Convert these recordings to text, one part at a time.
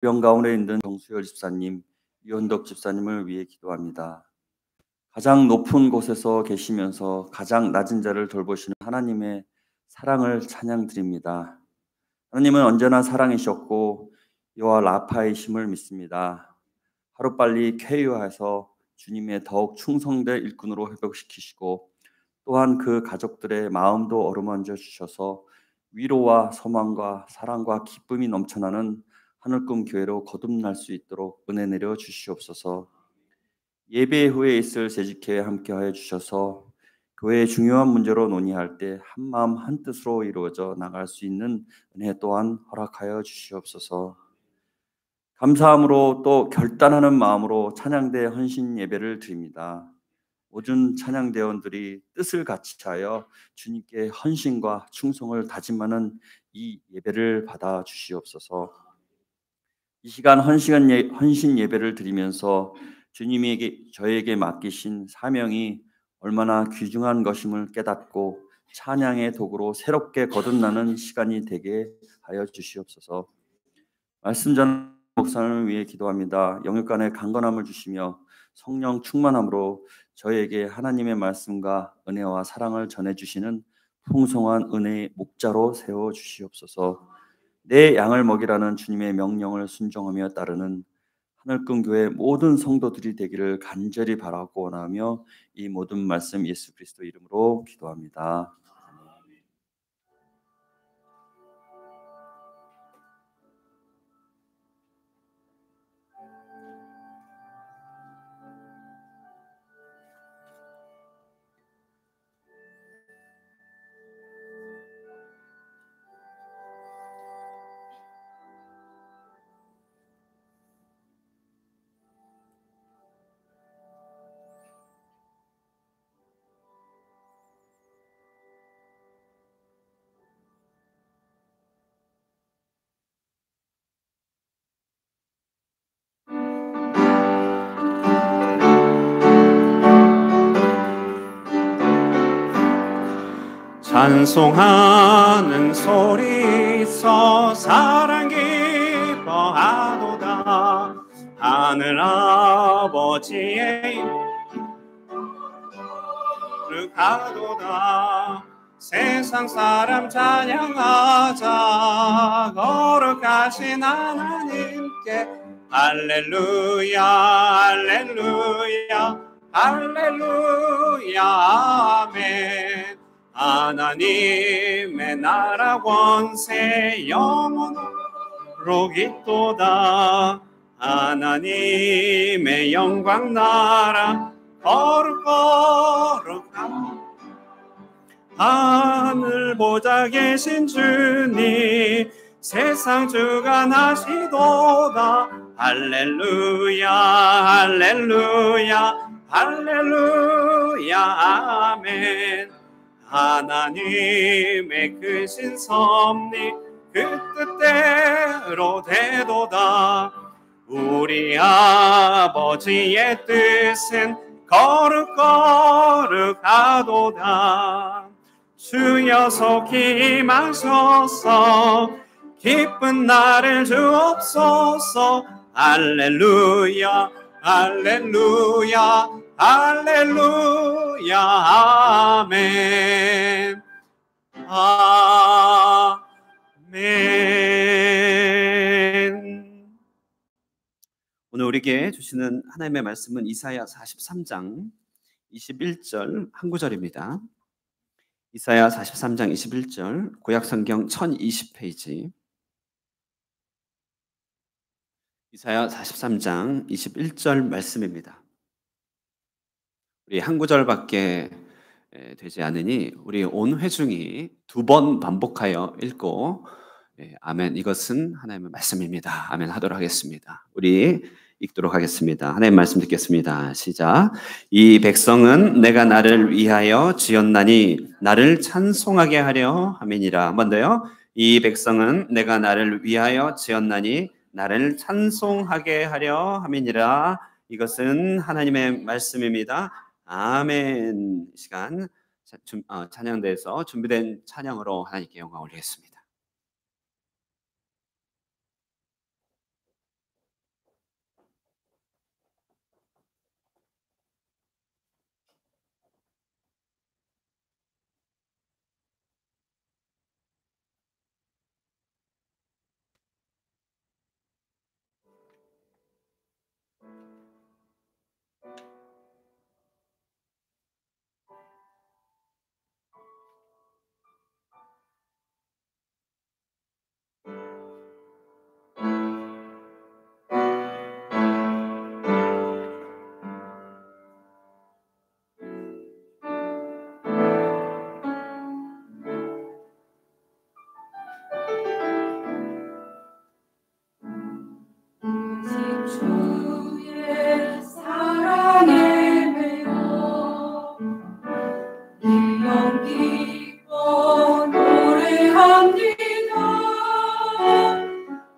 병 가운데 있는 정수열 집사님, 이원덕 집사님을 위해 기도합니다. 가장 높은 곳에서 계시면서 가장 낮은 자를 돌보시는 하나님의 사랑을 찬양드립니다. 하나님은 언제나 사랑이셨고 여호와 라파이심을 믿습니다. 하루빨리 쾌유해서 주님의 더욱 충성된 일꾼으로 회복시키시고 또한 그 가족들의 마음도 어루만져 주셔서 위로와 소망과 사랑과 기쁨이 넘쳐나는 하늘꿈 교회로 거듭날 수 있도록 은혜 내려 주시옵소서. 예배 후에 있을 재직회에 함께하여 주셔서 교회의 중요한 문제로 논의할 때 한마음 한뜻으로 이루어져 나갈 수 있는 은혜 또한 허락하여 주시옵소서. 감사함으로 또 결단하는 마음으로 찬양대 헌신 예배를 드립니다. 모든 찬양대원들이 뜻을 같이하여 주님께 헌신과 충성을 다짐하는 이 예배를 받아 주시옵소서. 이 시간 헌신 예배를 드리면서 주님에게 저에게 맡기신 사명이 얼마나 귀중한 것임을 깨닫고 찬양의 도구로 새롭게 거듭나는 시간이 되게 하여 주시옵소서. 말씀 전 목사님을 위해 기도합니다. 영육간의 강건함을 주시며 성령 충만함으로 저에게 하나님의 말씀과 은혜와 사랑을 전해주시는 풍성한 은혜의 목자로 세워 주시옵소서. 내 양을 먹이라는 주님의 명령을 순종하며 따르는 하늘금 교회 모든 성도들이 되기를 간절히 바라고 원하며 이 모든 말씀 예수 그리스도 이름으로 기도합니다. 찬송하는 소리 있어 사랑 기뻐하도다. 하늘 아버지의 거룩하도다. 세상 사람 찬양하자. 거룩하신 하나님께 할렐루야 할렐루야 할렐루야 아멘. 하나님의 나라 권세 영원으로 있도다. 하나님의 영광 나라 거룩거룩함. 하늘 보좌 계신 주님 세상 주관하시도다. 할렐루야 할렐루야 할렐루야 아멘. 하나님의 크신 섭리 그 뜻대로 되도다. 우리 아버지의 뜻은 거룩거룩하도다. 주여 속히 임하소서. 기쁜 날을 주옵소서. 할렐루야 할렐루야 할렐루야 아멘 아멘. 오늘 우리에게 주시는 하나님의 말씀은 이사야 43장 21절 한 구절입니다. 이사야 43장 21절 구약성경 1020페이지. 이사야 43장 21절 말씀입니다. 우리 한 구절밖에 되지 않으니 우리 온 회중이 2번 반복하여 읽고 아멘, 이것은 하나님의 말씀입니다. 아멘 하도록 하겠습니다. 우리 읽도록 하겠습니다. 하나님 말씀 듣겠습니다. 시작. 이 백성은 내가 나를 위하여 지었나니 나를 찬송하게 하려 함이니라. 한 번 더요. 이 백성은 내가 나를 위하여 지었나니 나를 찬송하게 하려 함이니라. 이것은 하나님의 말씀입니다. 아멘. 이 시간 찬양대에서 준비된 찬양으로 하나님께 영광 올리겠습니다. 주의 사랑에 매여 일영 기뻐 노래합니다.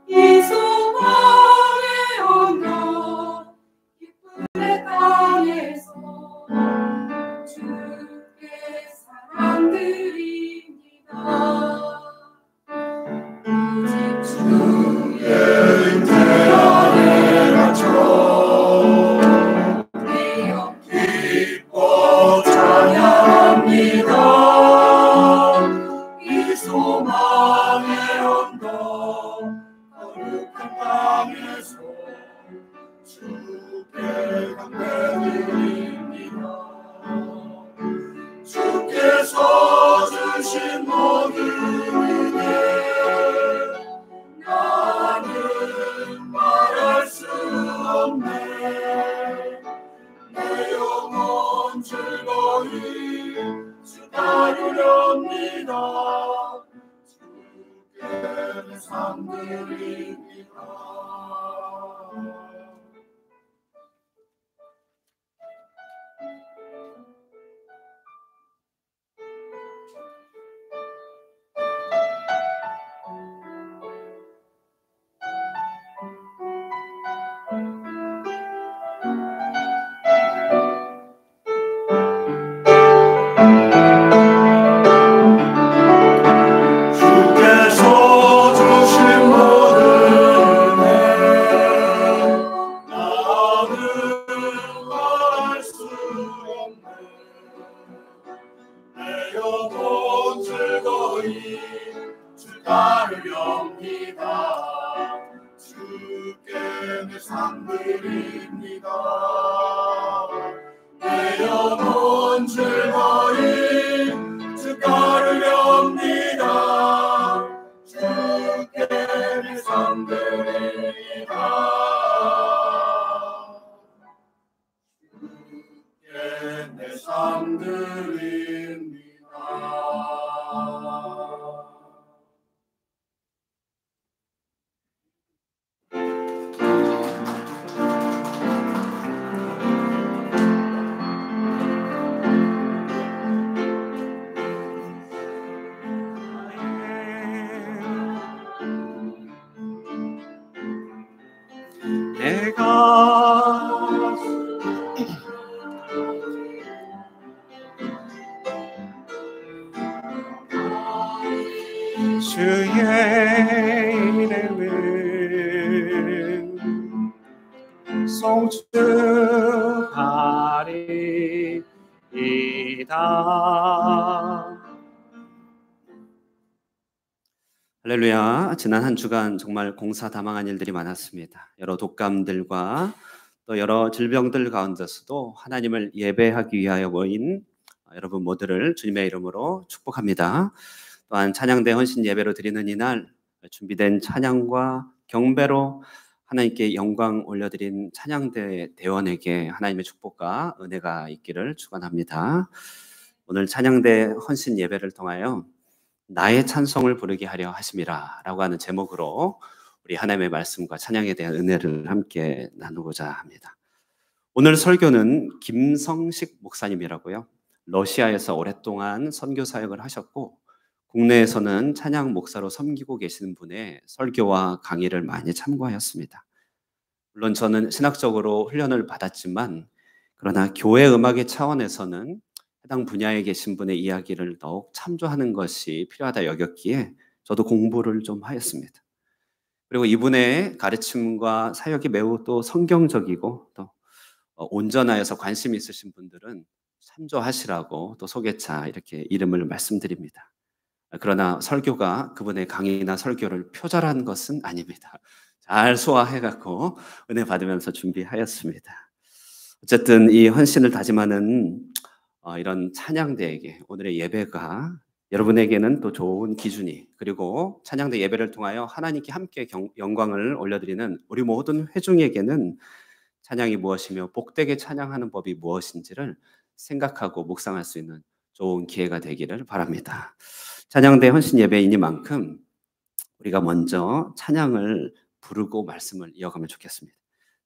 이 소망의 언덕 기쁨의 땅에서 주께 사랑드립니다. 오직 주의 은혜 안에 갇혀 내영 기뻐 찬양합니다. 이 소망의 언덕 거룩한 땅에서 주께 감사드립니다. 주께서 주신 모든 은혜 나는 말할 수 없네. 내 영혼 즐거이 주 따르렵니다. 주께 내 삶 드립니다. 주께서 주신 모든 은혜 나는 말할 수 없네. 내 영혼 즐거이 주 따르렵니다. 주께 내 삶 드립니다. 내 영혼 즐거이 주 따르렵니다. 주께 내 삶 드립니다. 주께 내 삶 드립니다. 내가 주의 이름은 송축하리이다. 할렐루야. 지난 한 주간 정말 공사다망한 일들이 많았습니다. 여러 독감들과 또 여러 질병들 가운데서도 하나님을 예배하기 위하여 모인 여러분 모두를 주님의 이름으로 축복합니다. 또한 찬양대 헌신 예배로 드리는 이날 준비된 찬양과 경배로 하나님께 영광 올려드린 찬양대 대원에게 하나님의 축복과 은혜가 있기를 축원합니다. 오늘 찬양대 헌신 예배를 통하여 나의 찬송을 부르게 하려 하심이라 라고 하는 제목으로 우리 하나님의 말씀과 찬양에 대한 은혜를 함께 나누고자 합니다. 오늘 설교는 김성식 목사님이라고요. 러시아에서 오랫동안 선교 사역을 하셨고 국내에서는 찬양 목사로 섬기고 계시는 분의 설교와 강의를 많이 참고하였습니다. 물론 저는 신학적으로 훈련을 받았지만 그러나 교회 음악의 차원에서는 해당 분야에 계신 분의 이야기를 더욱 참조하는 것이 필요하다 여겼기에 저도 공부를 좀 하였습니다. 그리고 이분의 가르침과 사역이 매우 또 성경적이고 또 온전하여서 관심 있으신 분들은 참조하시라고 또 소개차 이렇게 이름을 말씀드립니다. 그러나 설교가 그분의 강의나 설교를 표절한 것은 아닙니다. 잘 소화해갖고 은혜 받으면서 준비하였습니다. 어쨌든 이 헌신을 다짐하는 이런 찬양대에게 오늘의 예배가 여러분에게는 또 좋은 기준이 그리고 찬양대 예배를 통하여 하나님께 함께 영광을 올려드리는 우리 모든 회중에게는 찬양이 무엇이며 복되게 찬양하는 법이 무엇인지를 생각하고 묵상할 수 있는 좋은 기회가 되기를 바랍니다. 찬양대 헌신 예배이니만큼 우리가 먼저 찬양을 부르고 말씀을 이어가면 좋겠습니다.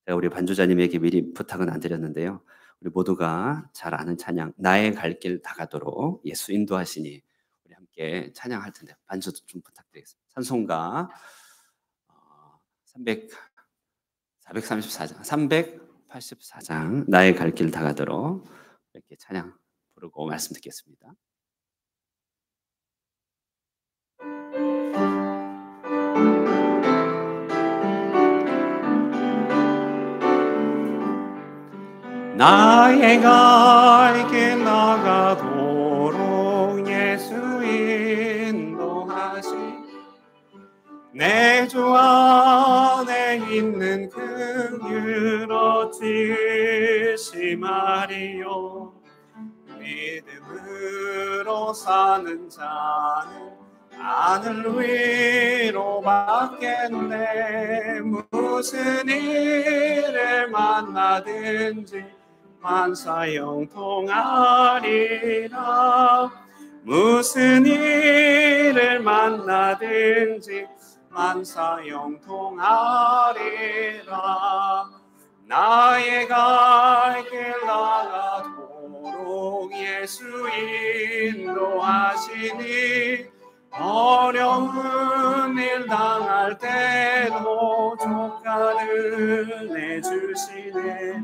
제가 우리 반주자님에게 미리 부탁은 안 드렸는데요. 우리 모두가 잘 아는 찬양 나의 갈 길 다가도록 예수 인도하시니 우리 함께 찬양할 텐데 반주도 좀 부탁드리겠습니다. 찬송가 384장 나의 갈 길 다가도록 이렇게 찬양 부르고 말씀 듣겠습니다. 나의 갈 길 나가도록 예수 인도하시 내 주 안에 있는 긍휼 어찌 의심하리요 믿음으로 사는 자는 하늘 위로 받겠네 무슨 일을 만나든지 만사 형통하리라 무슨 일을 만나든지 만사 형통하리라 나의 갈 길 나가도록 예수 인도하시니 어려운 일 당할 때도 족간을 내주시네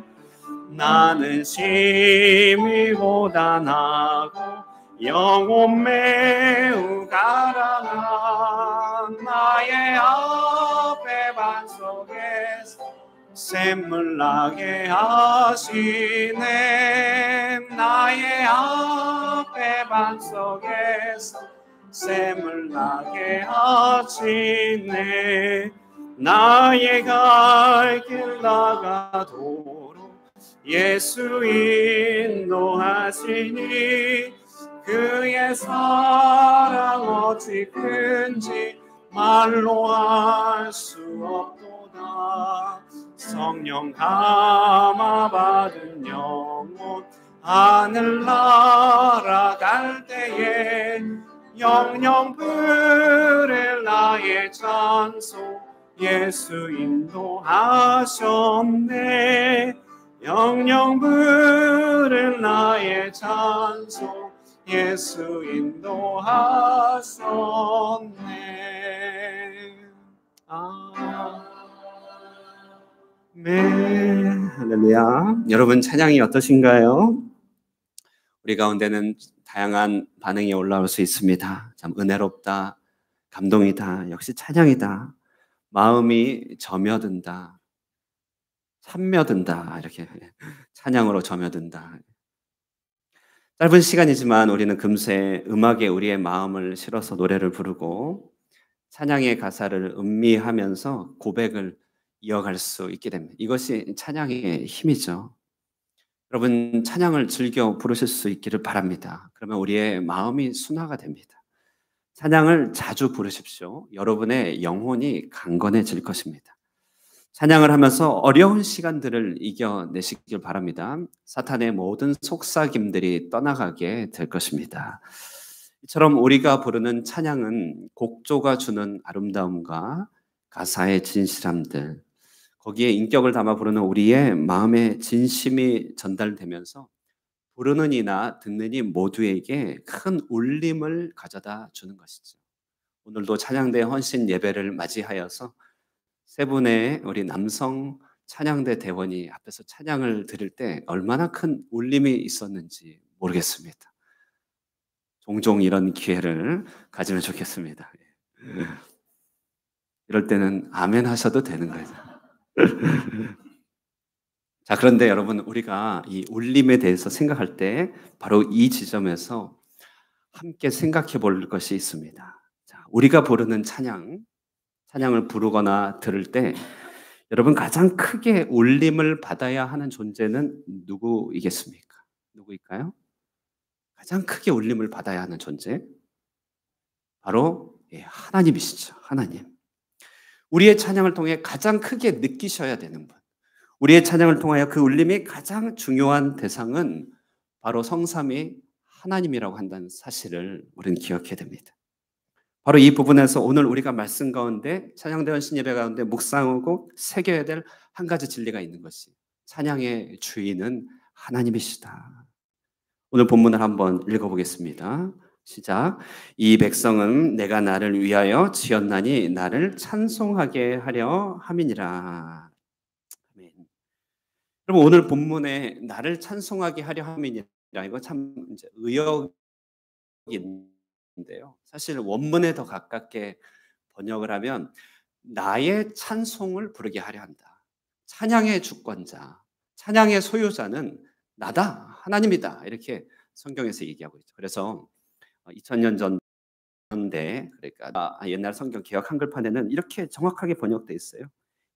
나는 심히 고단하고 영혼 매우 가랑한 나의 앞에 반석에서 샘물 나게 하시네 나의 앞에 반석에서 샘물 나게 하시네 나의 갈 길 나가도록 예수 인도하시니 그의 사랑 어찌 큰지 말로 할 수 없도다 성령 감화 받은 영혼 하늘 날아갈 때에 영영 부를 나의 찬송 예수 인도하셨네 영영 부를 나의 찬송 예수 인도하셨네 아멘 할렐루야 여러분 찬양이 어떠신가요? 우리 가운데는 다양한 반응이 올라올 수 있습니다. 참 은혜롭다, 감동이다, 역시 찬양이다, 마음이 점여든다, 참며든다 이렇게 찬양으로 점여든다. 짧은 시간이지만 우리는 금세 음악에 우리의 마음을 실어서 노래를 부르고 찬양의 가사를 음미하면서 고백을 이어갈 수 있게 됩니다. 이것이 찬양의 힘이죠. 여러분 찬양을 즐겨 부르실 수 있기를 바랍니다. 그러면 우리의 마음이 순화가 됩니다. 찬양을 자주 부르십시오. 여러분의 영혼이 강건해질 것입니다. 찬양을 하면서 어려운 시간들을 이겨내시길 바랍니다. 사탄의 모든 속삭임들이 떠나가게 될 것입니다. 이처럼 우리가 부르는 찬양은 곡조가 주는 아름다움과 가사의 진실함들, 거기에 인격을 담아 부르는 우리의 마음의 진심이 전달되면서 부르는 이나 듣는 이 모두에게 큰 울림을 가져다 주는 것이죠. 오늘도 찬양대 헌신 예배를 맞이하여서 세 분의 우리 남성 찬양대 대원이 앞에서 찬양을 드릴 때 얼마나 큰 울림이 있었는지 모르겠습니다. 종종 이런 기회를 가지면 좋겠습니다. 이럴 때는 아멘 하셔도 되는 거죠. 자, 그런데 여러분 우리가 이 울림에 대해서 생각할 때 바로 이 지점에서 함께 생각해 볼 것이 있습니다. 자, 우리가 부르는 찬양을 부르거나 들을 때 여러분 가장 크게 울림을 받아야 하는 존재는 누구이겠습니까? 누구일까요? 가장 크게 울림을 받아야 하는 존재? 바로 하나님이시죠. 하나님. 우리의 찬양을 통해 가장 크게 느끼셔야 되는 분. 우리의 찬양을 통하여 그 울림이 가장 중요한 대상은 바로 성삼위 하나님이라고 한다는 사실을 우리는 기억해야 됩니다. 바로 이 부분에서 오늘 우리가 말씀 가운데 찬양대원 신예배 가운데 묵상하고 새겨야 될 한 가지 진리가 있는 것이 찬양의 주인은 하나님이시다. 오늘 본문을 한번 읽어보겠습니다. 시작. 이 백성은 내가 나를 위하여 지었나니 나를 찬송하게 하려 함이니라. 아멘. 여러분 오늘 본문에 나를 찬송하게 하려 함이니라 이거 참 이제 의역인데요. 사실 원문에 더 가깝게 번역을 하면 나의 찬송을 부르게 하려 한다. 찬양의 주권자, 찬양의 소유자는 나다, 하나님이다. 이렇게 성경에서 얘기하고 있죠. 그래서 2000년 전대 그러니까 옛날 성경 개역 한글판에는 이렇게 정확하게 번역되어 있어요.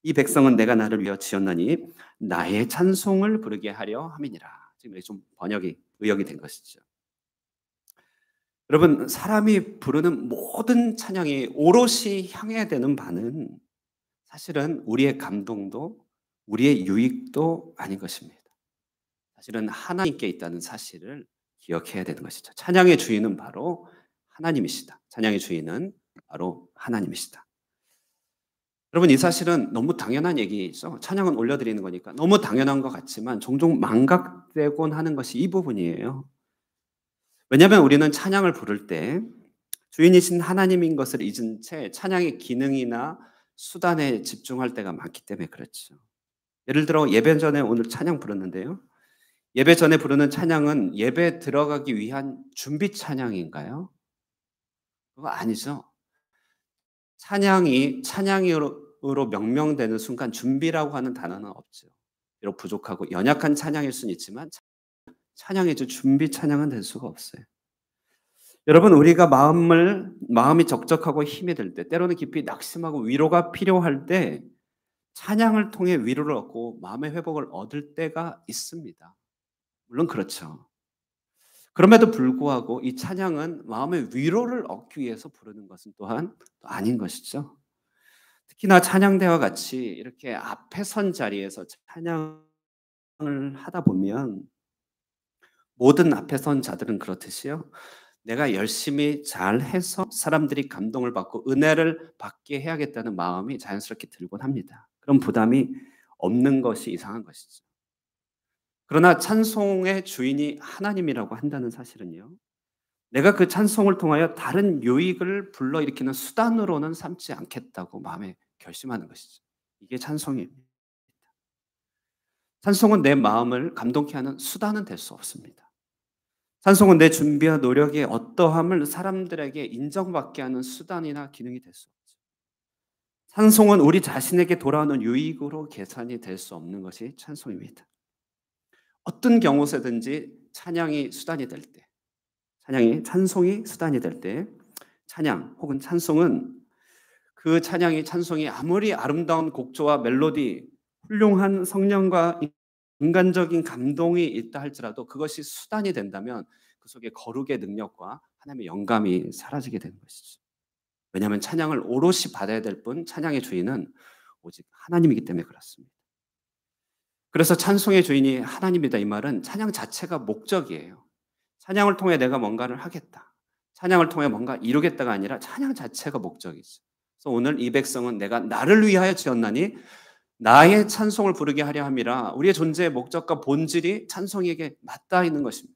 이 백성은 내가 나를 위하여 지었나니 나의 찬송을 부르게 하려 함이니라. 지금 좀 번역이 의역이 된 것이죠. 여러분 사람이 부르는 모든 찬양이 오롯이 향해야 되는 바는 사실은 우리의 감동도 우리의 유익도 아닌 것입니다. 사실은 하나님께 있다는 사실을 기억해야 되는 것이죠. 찬양의 주인은 바로 하나님이시다. 찬양의 주인은 바로 하나님이시다. 여러분 이 사실은 너무 당연한 얘기죠. 찬양은 올려드리는 거니까 너무 당연한 것 같지만 종종 망각되곤 하는 것이 이 부분이에요. 왜냐하면 우리는 찬양을 부를 때 주인이신 하나님인 것을 잊은 채 찬양의 기능이나 수단에 집중할 때가 많기 때문에 그렇죠. 예를 들어 예배 전에 오늘 찬양 부르는데요. 예배 전에 부르는 찬양은 예배 들어가기 위한 준비 찬양인가요? 그거 아니죠. 찬양으로 명명되는 순간 준비라고 하는 단어는 없죠. 비록 부족하고 연약한 찬양일 수는 있지만 찬양의 준비 찬양은 될 수가 없어요. 여러분 우리가 마음이 적적하고 힘이 들 때 때로는 깊이 낙심하고 위로가 필요할 때 찬양을 통해 위로를 얻고 마음의 회복을 얻을 때가 있습니다. 물론 그렇죠. 그럼에도 불구하고 이 찬양은 마음의 위로를 얻기 위해서 부르는 것은 또한 아닌 것이죠. 특히나 찬양대와 같이 이렇게 앞에 선 자리에서 찬양을 하다 보면 모든 앞에 선 자들은 그렇듯이요. 내가 열심히 잘해서 사람들이 감동을 받고 은혜를 받게 해야겠다는 마음이 자연스럽게 들곤 합니다. 그런 부담이 없는 것이 이상한 것이죠. 그러나 찬송의 주인이 하나님이라고 한다는 사실은요. 내가 그 찬송을 통하여 다른 유익을 불러일으키는 수단으로는 삼지 않겠다고 마음에 결심하는 것이죠. 이게 찬송입니다. 찬송은 내 마음을 감동케 하는 수단은 될 수 없습니다. 찬송은 내 준비와 노력의 어떠함을 사람들에게 인정받게 하는 수단이나 기능이 될 수 없죠. 찬송은 우리 자신에게 돌아오는 유익으로 계산이 될 수 없는 것이 찬송입니다. 어떤 경우서든지 찬송이 수단이 될 때 찬양 혹은 찬송은 그 찬송이 아무리 아름다운 곡조와 멜로디, 훌륭한 성령과 인간적인 감동이 있다 할지라도 그것이 수단이 된다면 그 속에 거룩의 능력과 하나님의 영감이 사라지게 되는 것이죠. 왜냐하면 찬양을 오롯이 받아야 될 뿐 찬양의 주인은 오직 하나님이기 때문에 그렇습니다. 그래서 찬송의 주인이 하나님이다 이 말은 찬양 자체가 목적이에요. 찬양을 통해 내가 뭔가를 하겠다. 찬양을 통해 뭔가 이루겠다가 아니라 찬양 자체가 목적이죠. 그래서 오늘 이 백성은 내가 나를 위하여 지었나니 나의 찬송을 부르게 하려 함이라. 우리의 존재의 목적과 본질이 찬송에게 맞닿아 있는 것입니다.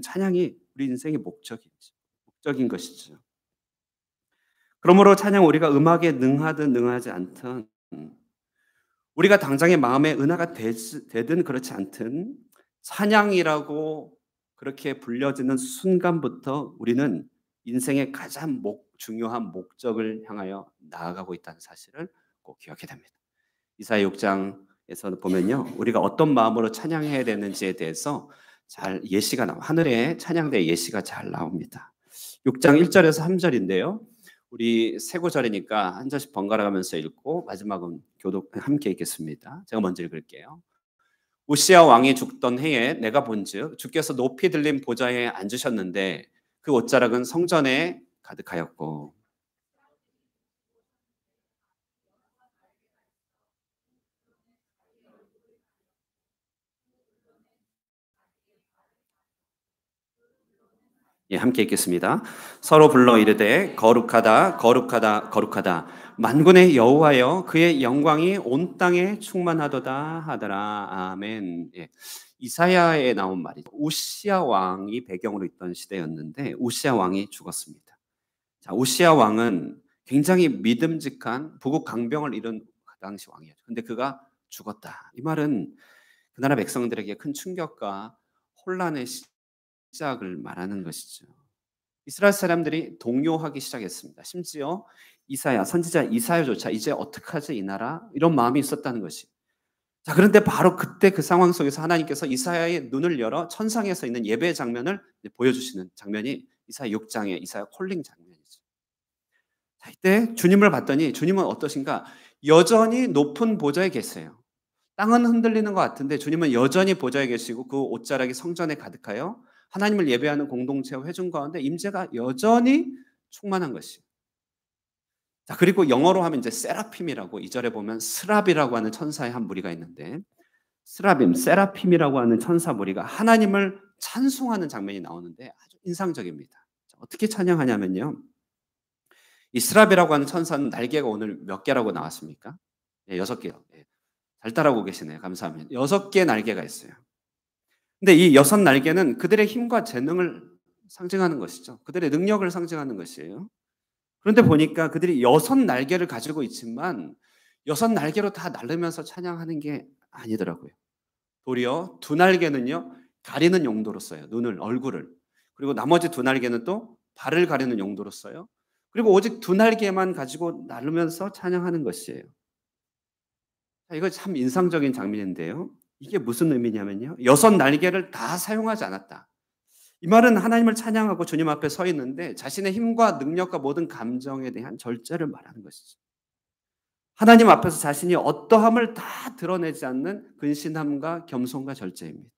찬양이 우리 인생의 목적인 것이죠. 그러므로 찬양 우리가 음악에 능하든 능하지 않든 우리가 당장의 마음에 은하가 되든 그렇지 않든 찬양이라고 그렇게 불려지는 순간부터 우리는 인생의 가장 중요한 목적을 향하여 나아가고 있다는 사실을 꼭 기억해야 됩니다. 이사야 6장에서 보면요. 우리가 어떤 마음으로 찬양해야 되는지에 대해서 잘 예시가 나와. 하늘의 찬양대 예시가 잘 나옵니다. 6장 1절에서 3절인데요. 우리 세 구절이니까 한 절씩 번갈아 가면서 읽고 마지막은 교독 함께 읽겠습니다. 제가 먼저 읽을게요. 우시야 왕이 죽던 해에 내가 본즉 주께서 높이 들린 보좌에 앉으셨는데 그 옷자락은 성전에 가득하였고 예, 함께 읽겠습니다. 서로 불러 이르되 거룩하다 거룩하다 거룩하다 만군의 여호와여 그의 영광이 온 땅에 충만하도다 하더라. 아멘. 예. 이사야에 나온 말이죠. 우시야 왕이 배경으로 있던 시대였는데 우시야 왕이 죽었습니다. 자, 우시야 왕은 굉장히 믿음직한 부국 강병을 이룬 그 당시 왕이었죠. 근데 그가 죽었다. 이 말은 그 나라 백성들에게 큰 충격과 혼란의 시작을 말하는 것이죠. 이스라엘 사람들이 동요하기 시작했습니다. 심지어 이사야, 선지자 이사야조차 이제 어떡하지 이 나라? 이런 마음이 있었다는 것이. 자, 그런데 바로 그때 그 상황 속에서 하나님께서 이사야의 눈을 열어 천상에 서 있는 예배 장면을 보여주시는 장면이 이사야 6장의 이사야 콜링 장면이죠. 자, 이때 주님을 봤더니 주님은 어떠신가? 여전히 높은 보좌에 계세요. 땅은 흔들리는 것 같은데 주님은 여전히 보좌에 계시고 그 옷자락이 성전에 가득하여 하나님을 예배하는 공동체와 회중 가운데 임재가 여전히 충만한 것이에요. 자, 그리고 영어로 하면 이제 세라핌이라고 2절에 보면 스랍이라고 하는 천사의 한 무리가 있는데 스라빔, 세라핌이라고 하는 천사 무리가 하나님을 찬송하는 장면이 나오는데 아주 인상적입니다. 자, 어떻게 찬양하냐면요. 이 스랍이라고 하는 천사는 날개가 오늘 몇 개라고 나왔습니까? 예, 6개요. 예. 잘 따라오고 계시네요. 감사합니다. 6개의 날개가 있어요. 근데 이 6날개는 그들의 힘과 재능을 상징하는 것이죠. 그들의 능력을 상징하는 것이에요. 그런데 보니까 그들이 6날개를 가지고 있지만 6날개로 다 날르면서 찬양하는 게 아니더라고요. 도리어 2날개는요. 가리는 용도로 써요. 눈을, 얼굴을. 그리고 나머지 2날개는 또 발을 가리는 용도로 써요. 그리고 오직 2날개만 가지고 날르면서 찬양하는 것이에요. 자, 이거 참 인상적인 장면인데요. 이게 무슨 의미냐면요. 6날개를 다 사용하지 않았다. 이 말은 하나님을 찬양하고 주님 앞에 서 있는데 자신의 힘과 능력과 모든 감정에 대한 절제를 말하는 것이죠. 하나님 앞에서 자신이 어떠함을 다 드러내지 않는 근신함과 겸손과 절제입니다.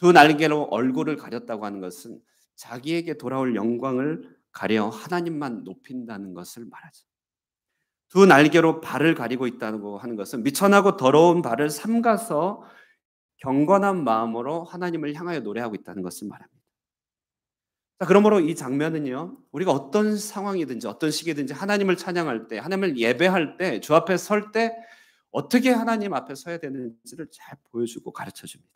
2날개로 얼굴을 가렸다고 하는 것은 자기에게 돌아올 영광을 가려 하나님만 높인다는 것을 말하죠. 2날개로 발을 가리고 있다고 하는 것은 미천하고 더러운 발을 삼가서 경건한 마음으로 하나님을 향하여 노래하고 있다는 것을 말합니다. 자, 그러므로 이 장면은요, 우리가 어떤 상황이든지 어떤 시기든지 하나님을 찬양할 때, 하나님을 예배할 때, 주 앞에 설 때 어떻게 하나님 앞에 서야 되는지를 잘 보여주고 가르쳐 줍니다.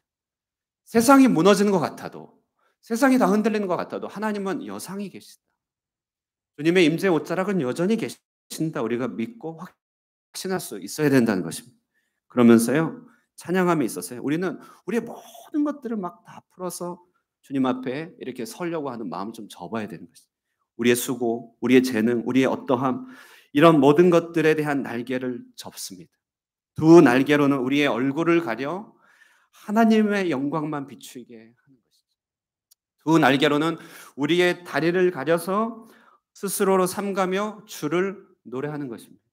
세상이 무너지는 것 같아도, 세상이 다 흔들리는 것 같아도 하나님은 여상이 계시다. 주님의 임재 옷자락은 여전히 계신다. 우리가 믿고 확신할 수 있어야 된다는 것입니다. 그러면서요, 찬양함에 있어서요, 우리는 우리의 모든 것들을 막 다 풀어서 주님 앞에 이렇게 서려고 하는 마음을 좀 접어야 되는 것이죠. 우리의 수고, 우리의 재능, 우리의 어떠함, 이런 모든 것들에 대한 날개를 접습니다. 2날개로는 우리의 얼굴을 가려 하나님의 영광만 비추게 하는 것이죠. 2날개로는 우리의 다리를 가려서 스스로로 삼가며 주를 노래하는 것입니다.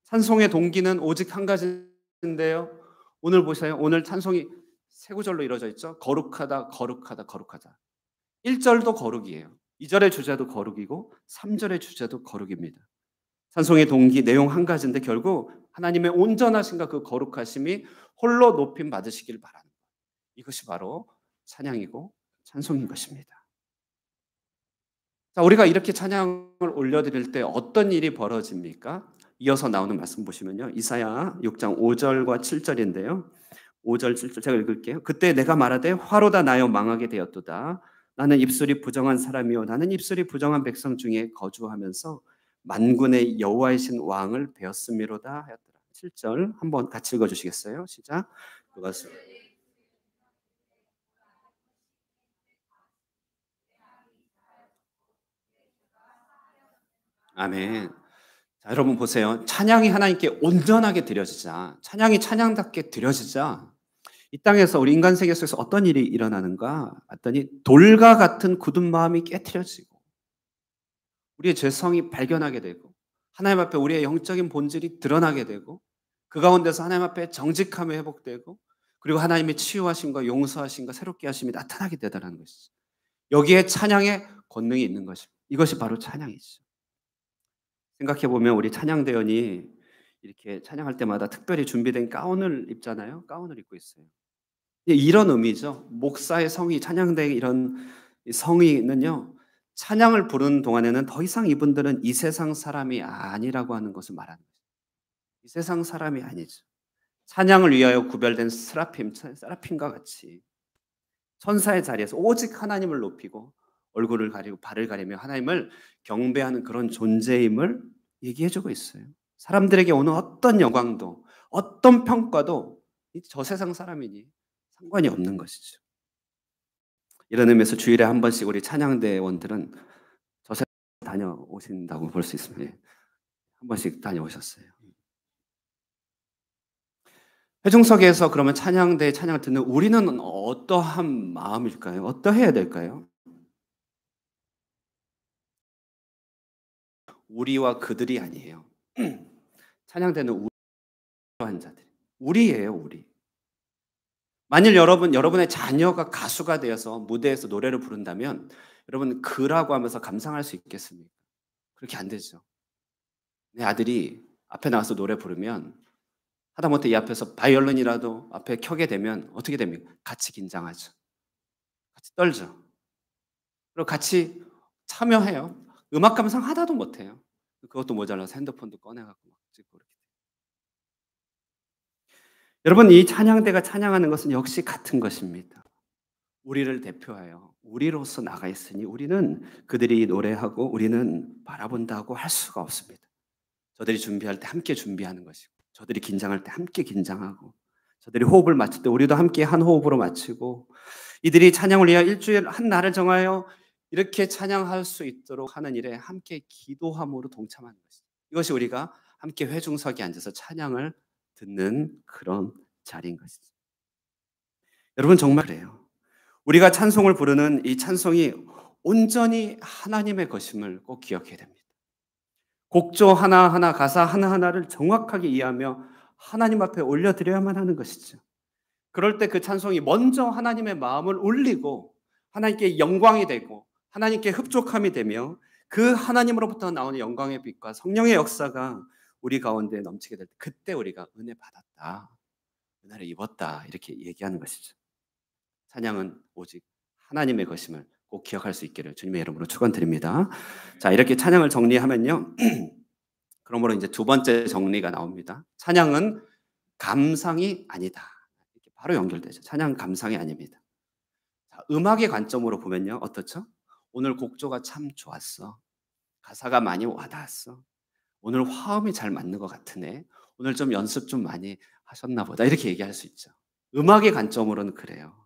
찬송의 동기는 오직 한 가지인데요. 오늘 보세요. 오늘 찬송이 세 구절로 이루어져 있죠. 거룩하다, 거룩하다, 거룩하다. 1절도 거룩이에요. 2절의 주제도 거룩이고 3절의 주제도 거룩입니다. 찬송의 동기 내용 한 가지인데 결국 하나님의 온전하심과 그 거룩하심이 홀로 높임 받으시길 바라는 것. 이것이 바로 찬양이고 찬송인 것입니다. 자, 우리가 이렇게 찬양을 올려드릴 때 어떤 일이 벌어집니까? 이어서 나오는 말씀 보시면요. 이사야 6장 5절과 7절인데요. 5절, 7절 제가 읽을게요. 그때 내가 말하되 화로다 나여 망하게 되었도다. 나는 입술이 부정한 사람이요 나는 입술이 부정한 백성 중에 거주하면서 만군의 여호와이신 왕을 배웠음이로다 하였더라. 7절 한번 같이 읽어주시겠어요? 시작. 그것은 아멘. 자, 여러분 보세요. 찬양이 하나님께 온전하게 드려지자, 찬양이 찬양답게 드려지자 이 땅에서 우리 인간 세계 속에서 어떤 일이 일어나는가 봤더니 돌과 같은 굳은 마음이 깨트려지고 우리의 죄성이 발견하게 되고 하나님 앞에 우리의 영적인 본질이 드러나게 되고 그 가운데서 하나님 앞에 정직함이 회복되고 그리고 하나님의 치유하심과 용서하심과 새롭게 하심이 나타나게 되더라는 것이죠. 여기에 찬양의 권능이 있는 것입니다. 이것이 바로 찬양이죠. 생각해보면 우리 찬양대원이 이렇게 찬양할 때마다 특별히 준비된 가운을 입잖아요. 가운을 입고 있어요. 이런 의미죠. 목사의 성의, 찬양대의 이런 성의는요, 찬양을 부르는 동안에는 더 이상 이분들은 이 세상 사람이 아니라고 하는 것을 말하는 거죠. 이 세상 사람이 아니죠. 찬양을 위하여 구별된 세라핌과 같이 천사의 자리에서 오직 하나님을 높이고 얼굴을 가리고 발을 가리며 하나님을 경배하는 그런 존재임을 얘기해주고 있어요. 사람들에게 오는 어떤 영광도 어떤 평가도 저 세상 사람이니 상관이 없는 것이죠. 이런 의미에서 주일에 한 번씩 우리 찬양대원들은 저 세상 다녀오신다고 볼 수 있습니다. 한 번씩 다녀오셨어요. 회중석에서 그러면 찬양대 찬양을 듣는 우리는 어떠한 마음일까요? 어떠해야 될까요? 우리와 그들이 아니에요. 찬양대는 우리한 자들. 우리예요, 우리. 만일 여러분의 자녀가 가수가 되어서 무대에서 노래를 부른다면 여러분 그라고 하면서 감상할 수 있겠습니까? 그렇게 안 되죠. 내 아들이 앞에 나와서 노래 부르면 하다못해 이 앞에서 바이올린이라도 앞에 켜게 되면 어떻게 됩니까? 같이 긴장하죠. 같이 떨죠. 그리고 같이 참여해요. 음악 감상 하나도 못해요. 그것도 모자라서 핸드폰도 꺼내갖고 막 찍고 이렇게. 여러분, 이 찬양대가 찬양하는 것은 역시 같은 것입니다. 우리를 대표하여 우리로서 나가 있으니 우리는 그들이 노래하고 우리는 바라본다고 할 수가 없습니다. 저들이 준비할 때 함께 준비하는 것이고 저들이 긴장할 때 함께 긴장하고 저들이 호흡을 맞출 때 우리도 함께 한 호흡으로 맞추고 이들이 찬양을 위하여 일주일 한 날을 정하여 이렇게 찬양할 수 있도록 하는 일에 함께 기도함으로 동참하는 것이죠. 이것이 우리가 함께 회중석에 앉아서 찬양을 듣는 그런 자리인 것이죠. 여러분 정말 그래요. 우리가 찬송을 부르는 이 찬송이 온전히 하나님의 것임을 꼭 기억해야 됩니다. 곡조 하나하나 가사 하나하나를 정확하게 이해하며 하나님 앞에 올려드려야만 하는 것이죠. 그럴 때 그 찬송이 먼저 하나님의 마음을 울리고 하나님께 영광이 되고 하나님께 흡족함이 되며 그 하나님으로부터 나오는 영광의 빛과 성령의 역사가 우리 가운데 넘치게 될 때 그때 우리가 은혜 받았다, 은혜를 입었다 이렇게 얘기하는 것이죠. 찬양은 오직 하나님의 것임을 꼭 기억할 수 있기를 주님의 이름으로 축원드립니다. 자, 이렇게 찬양을 정리하면요. 그러므로 이제 두 번째 정리가 나옵니다. 찬양은 감상이 아니다. 이렇게 바로 연결되죠. 찬양 감상이 아닙니다. 자, 음악의 관점으로 보면요. 어떻죠? 오늘 곡조가 참 좋았어. 가사가 많이 와닿았어. 오늘 화음이 잘 맞는 것 같으네. 오늘 좀 연습 좀 많이 하셨나 보다. 이렇게 얘기할 수 있죠. 음악의 관점으로는 그래요.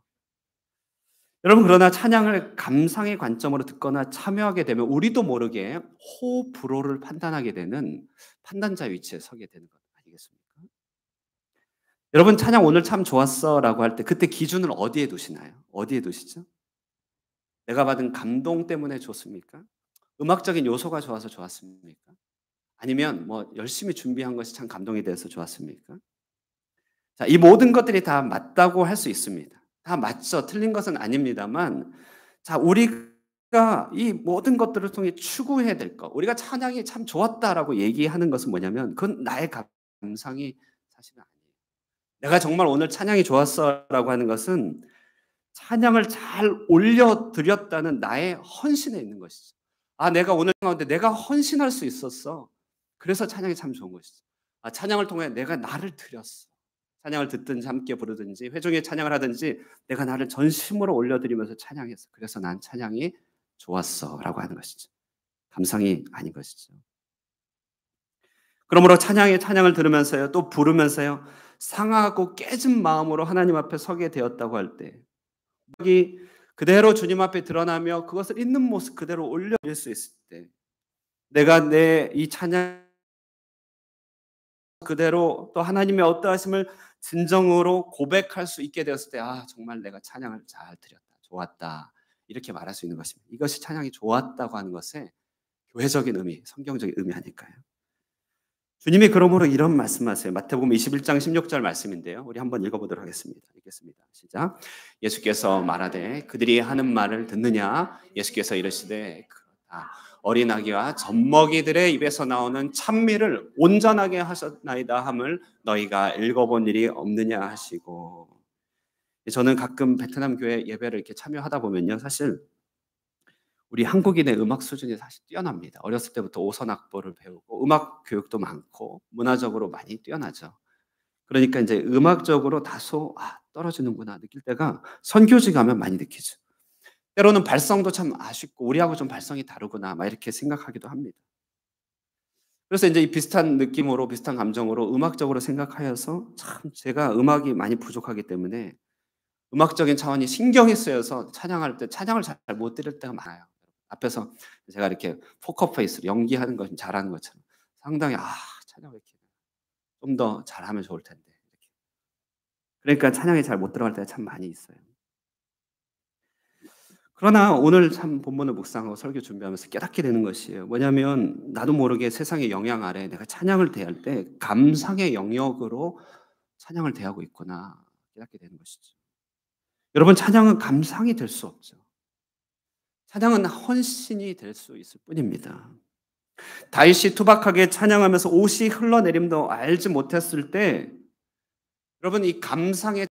여러분 그러나 찬양을 감상의 관점으로 듣거나 참여하게 되면 우리도 모르게 호불호를 판단하게 되는 판단자 위치에 서게 되는 것 아니겠습니까? 여러분 찬양 오늘 참 좋았어 라고 할 때 그때 기준을 어디에 두시나요? 어디에 두시죠? 내가 받은 감동 때문에 좋습니까? 음악적인 요소가 좋아서 좋았습니까? 아니면 뭐 열심히 준비한 것이 참 감동이 돼서 좋았습니까? 자, 이 모든 것들이 다 맞다고 할 수 있습니다. 다 맞죠. 틀린 것은 아닙니다만, 자, 우리가 이 모든 것들을 통해 추구해야 될 것, 우리가 찬양이 참 좋았다라고 얘기하는 것은 뭐냐면, 그건 나의 감상이 사실은 아니에요. 내가 정말 오늘 찬양이 좋았어라고 하는 것은 찬양을 잘 올려드렸다는 나의 헌신에 있는 것이죠. 아, 내가 오늘 가운데 내가 헌신할 수 있었어. 그래서 찬양이 참 좋은 것이죠. 아, 찬양을 통해 내가 나를 드렸어. 찬양을 듣든지 함께 부르든지 회중에 찬양을 하든지 내가 나를 전심으로 올려드리면서 찬양했어. 그래서 난 찬양이 좋았어 라고 하는 것이죠. 감상이 아닌 것이죠. 그러므로 찬양을 들으면서요 또 부르면서요 상하고 깨진 마음으로 하나님 앞에 서게 되었다고 할 때 여기 그대로 주님 앞에 드러나며 그것을 있는 모습 그대로 올려드릴 수 있을 때 내가 내 이 찬양 그대로 또 하나님의 어떠하심을 진정으로 고백할 수 있게 되었을 때 아 정말 내가 찬양을 잘 드렸다. 좋았다. 이렇게 말할 수 있는 것입니다. 이것이 찬양이 좋았다고 하는 것의 교회적인 의미, 성경적인 의미 아닐까요? 주님이 그러므로 이런 말씀하세요. 마태복음 21장 16절 말씀인데요. 우리 한번 읽어보도록 하겠습니다. 읽겠습니다. 시작. 예수께서 말하되 그들이 하는 말을 듣느냐? 예수께서 이르시되 그렇다. 어린 아기와 젖먹이들의 입에서 나오는 찬미를 온전하게 하셨나이다 함을 너희가 읽어본 일이 없느냐 하시고 저는 가끔 베트남 교회 예배를 이렇게 참여하다 보면요, 사실 우리 한국인의 음악 수준이 사실 뛰어납니다. 어렸을 때부터 오선 악보를 배우고 음악 교육도 많고 문화적으로 많이 뛰어나죠. 그러니까 이제 음악적으로 다소 떨어지는구나 느낄 때가 선교지 가면 많이 느끼죠. 때로는 발성도 참 아쉽고 우리하고 좀 발성이 다르구나 막 이렇게 생각하기도 합니다. 그래서 이제 이 비슷한 느낌으로 비슷한 감정으로 음악적으로 생각하여서 참 제가 음악이 많이 부족하기 때문에 음악적인 차원이 신경이 쓰여서 찬양할 때 찬양을 잘 못 드릴 때가 많아요. 앞에서 제가 이렇게 포커페이스로 연기하는 거 잘하는 것처럼 상당히 찬양 왜 이렇게 좀 더 잘하면 좋을 텐데 이렇게. 그러니까 찬양이 잘 못 들어갈 때가 참 많이 있어요. 그러나 오늘 참 본문을 묵상하고 설교 준비하면서 깨닫게 되는 것이에요. 뭐냐면 나도 모르게 세상의 영향 아래 내가 찬양을 대할 때 감상의 영역으로 찬양을 대하고 있구나 깨닫게 되는 것이죠. 여러분 찬양은 감상이 될 수 없죠. 찬양은 헌신이 될 수 있을 뿐입니다. 다윗이 투박하게 찬양하면서 옷이 흘러내림도 알지 못했을 때 여러분 이 감상의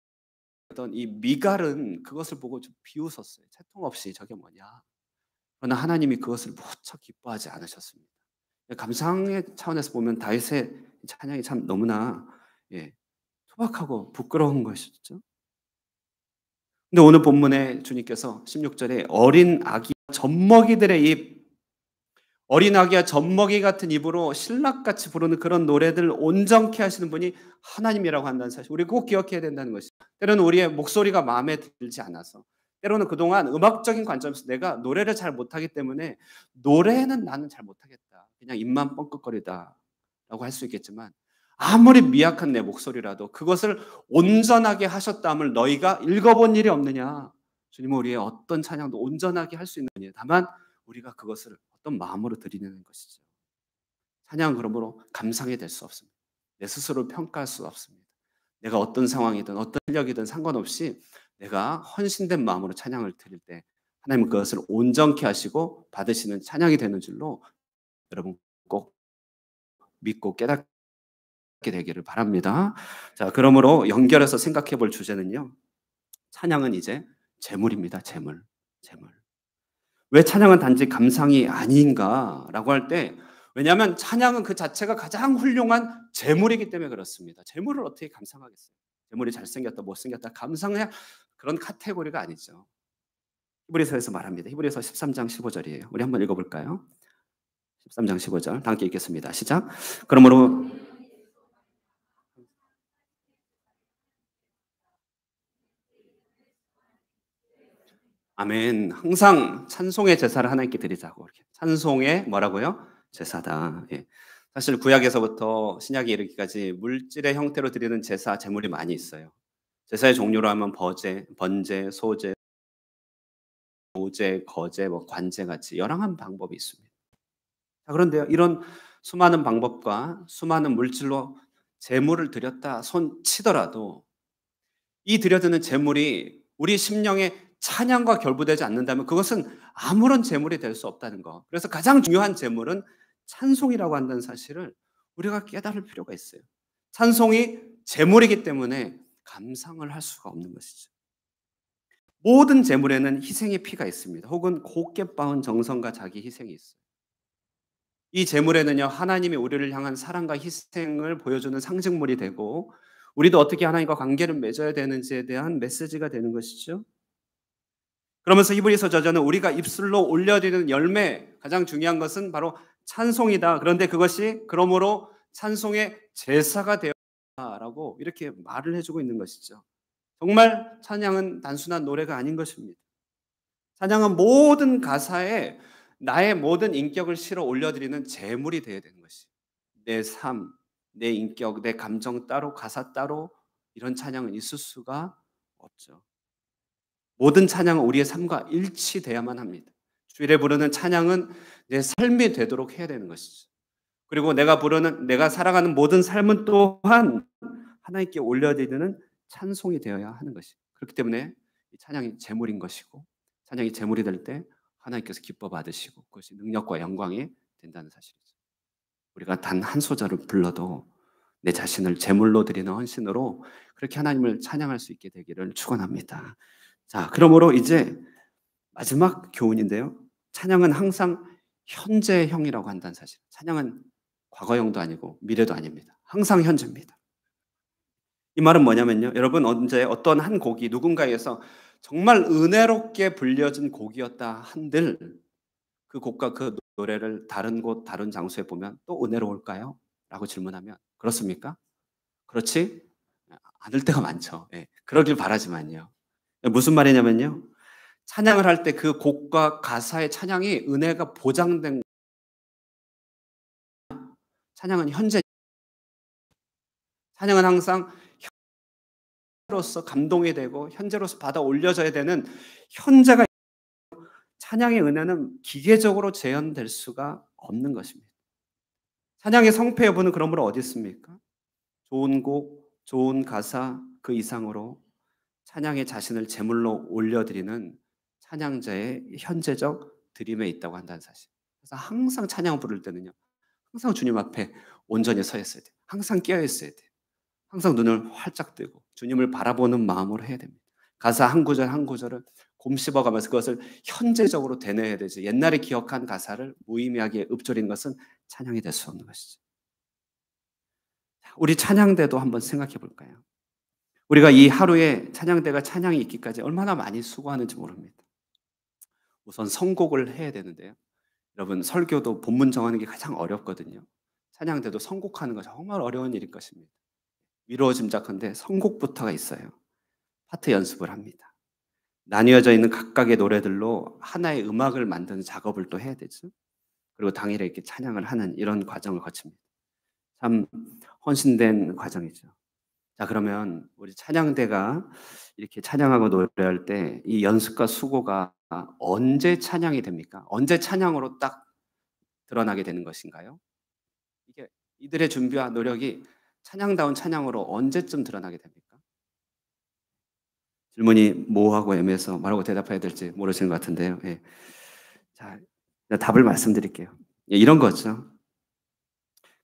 어떤 이 미갈은 그것을 보고 좀 비웃었어요. 채통 없이 저게 뭐냐. 그러나 하나님이 그것을 무척 기뻐하지 않으셨습니다. 감상의 차원에서 보면 다윗의 찬양이 참 너무나 투박하고 부끄러운 것이죠. 근데 오늘 본문에 주님께서 16절에 어린 아기 젖먹이들의 입, 어린 아기와 젖먹이 같은 입으로 신락같이 부르는 그런 노래들을 온전케 하시는 분이 하나님이라고 한다는 사실 우리 꼭 기억해야 된다는 것이죠. 때로는 우리의 목소리가 마음에 들지 않아서 때로는 그동안 음악적인 관점에서 내가 노래를 잘 못하기 때문에 노래는 나는 잘 못하겠다. 그냥 입만 뻥긋거리다 라고 할 수 있겠지만 아무리 미약한 내 목소리라도 그것을 온전하게 하셨다함을 너희가 읽어본 일이 없느냐. 주님은 우리의 어떤 찬양도 온전하게 할 수 있느냐. 다만 우리가 그것을 어떤 마음으로 드리는 것이죠. 찬양은 그러므로 감상이 될 수 없습니다. 내 스스로를 평가할 수 없습니다. 내가 어떤 상황이든 어떤 실력이든 상관없이 내가 헌신된 마음으로 찬양을 드릴 때 하나님은 그것을 온전케 하시고 받으시는 찬양이 되는 줄로 여러분 꼭 믿고 깨닫게 되기를 바랍니다. 자, 그러므로 연결해서 생각해 볼 주제는요. 찬양은 이제 재물입니다. 재물. 왜 찬양은 단지 감상이 아닌가라고 할 때 왜냐하면 찬양은 그 자체가 가장 훌륭한 재물이기 때문에 그렇습니다. 재물을 어떻게 감상하겠어요? 재물이 잘생겼다 못생겼다 감상해야 그런 카테고리가 아니죠. 히브리서에서 말합니다. 히브리서 13장 15절이에요. 우리 한번 읽어볼까요? 13장 15절 다 함께 읽겠습니다. 시작. 그러므로 아멘. 항상 찬송의 제사를 하나님께 드리자고. 이렇게. 찬송의 뭐라고요? 제사다. 사실 구약에서부터 신약에 이르기까지 물질의 형태로 드리는 제사, 제물이 많이 있어요. 제사의 종류로 하면 버제, 번제, 소제, 모제, 거제, 관제 같이 여러한 방법이 있습니다. 자, 그런데요, 이런 수많은 방법과 수많은 물질로 제물을 드렸다 손 치더라도 이 드려드는 제물이 우리 심령의 찬양과 결부되지 않는다면 그것은 아무런 제물이 될 수 없다는 거. 그래서 가장 중요한 제물은 찬송이라고 한다는 사실을 우리가 깨달을 필요가 있어요. 찬송이 제물이기 때문에 감상을 할 수가 없는 것이죠. 모든 제물에는 희생의 피가 있습니다. 혹은 곱게 빻은 정성과 자기 희생이 있어요. 이 제물에는요, 하나님이 우리를 향한 사랑과 희생을 보여주는 상징물이 되고 우리도 어떻게 하나님과 관계를 맺어야 되는지에 대한 메시지가 되는 것이죠. 그러면서 히브리서 저자는 우리가 입술로 올려드리는 열매, 가장 중요한 것은 바로 찬송이다. 그런데 그것이 그러므로 찬송의 제사가 되었다라고 이렇게 말을 해주고 있는 것이죠. 정말 찬양은 단순한 노래가 아닌 것입니다. 찬양은 모든 가사에 나의 모든 인격을 실어 올려드리는 제물이 되어야 되는 것이. 내 삶, 내 인격, 내 감정 따로, 가사 따로 이런 찬양은 있을 수가 없죠. 모든 찬양은 우리의 삶과 일치돼야만 합니다. 주일에 부르는 찬양은 내 삶이 되도록 해야 되는 것이죠. 그리고 내가 살아가는 모든 삶은 또한 하나님께 올려드리는 찬송이 되어야 하는 것이죠. 그렇기 때문에 이 찬양이 제물인 것이고 찬양이 제물이 될 때 하나님께서 기뻐 받으시고 그것이 능력과 영광이 된다는 사실이죠. 우리가 단 한 소절을 불러도 내 자신을 제물로 드리는 헌신으로 그렇게 하나님을 찬양할 수 있게 되기를 축원합니다. 자, 그러므로 이제 마지막 교훈인데요. 찬양은 항상 현재형이라고 한다는 사실. 찬양은 과거형도 아니고 미래도 아닙니다. 항상 현재입니다. 이 말은 뭐냐면요. 여러분 언제 어떤 한 곡이 누군가에서 정말 은혜롭게 불려진 곡이었다 한들 그 곡과 그 노래를 다른 곳 다른 장소에 보면 또 은혜로울까요? 라고 질문하면 그렇습니까? 그렇지 않을 때가 많죠. 예, 그러길 바라지만요. 무슨 말이냐면요. 찬양을 할 때 그 곡과 가사의 찬양이 은혜가 보장된 찬양은 현재 찬양은 항상 현재로서 감동이 되고 현재로서 받아 올려져야 되는 현재가 찬양의 은혜는 기계적으로 재현될 수가 없는 것입니다. 찬양의 성패 여부는 그러므로 어디 있습니까? 좋은 곡, 좋은 가사 그 이상으로 찬양의 자신을 제물로 올려드리는 찬양자의 현재적 드림에 있다고 한다는 사실. 그래서 항상 찬양을 부를 때는요. 항상 주님 앞에 온전히 서 있어야 돼요. 항상 깨어 있어야 돼요. 항상 눈을 활짝 뜨고 주님을 바라보는 마음으로 해야 됩니다. 가사 한 구절 한 구절을 곰씹어가면서 그것을 현재적으로 되뇌어야 되지. 옛날에 기억한 가사를 무의미하게 읊조리는 것은 찬양이 될 수 없는 것이죠. 우리 찬양대도 한번 생각해 볼까요? 우리가 이 하루에 찬양대가 찬양이 있기까지 얼마나 많이 수고하는지 모릅니다. 우선 선곡을 해야 되는데요. 여러분 설교도 본문 정하는 게 가장 어렵거든요. 찬양대도 선곡하는 거 정말 어려운 일일 것입니다. 미루어 짐작한데 선곡부터가 있어요. 파트 연습을 합니다. 나뉘어져 있는 각각의 노래들로 하나의 음악을 만드는 작업을 또 해야 되죠. 그리고 당일에 이렇게 찬양을 하는 이런 과정을 거칩니다. 참 헌신된 과정이죠. 자, 그러면 우리 찬양대가 이렇게 찬양하고 노래할 때 이 연습과 수고가 언제 찬양이 됩니까? 언제 찬양으로 딱 드러나게 되는 것인가요? 이게 이들의 준비와 노력이 찬양다운 찬양으로 언제쯤 드러나게 됩니까? 질문이 모호하고 애매해서 뭐라고 대답해야 될지 모르시는 것 같은데요. 예. 자, 답을 말씀드릴게요. 예, 이런 거죠.